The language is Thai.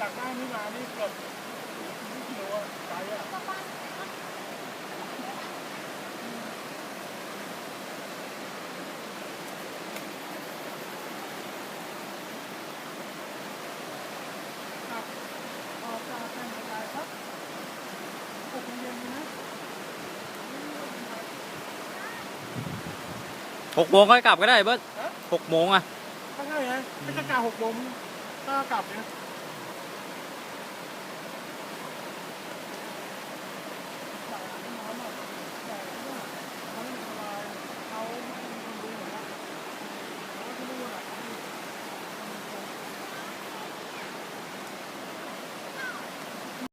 จากบ้านนี่มานี่เกือบกิโลอะไกลอะครับออกจากแผ่นกระจายครับ6 โมงเย็นนะ 6 โมงค่อยกลับก็ได้เบิร์ต6 โมงอ่ะ ก็ใช่ไงก็จะกลับ6 โมงก็กลับเนี่ย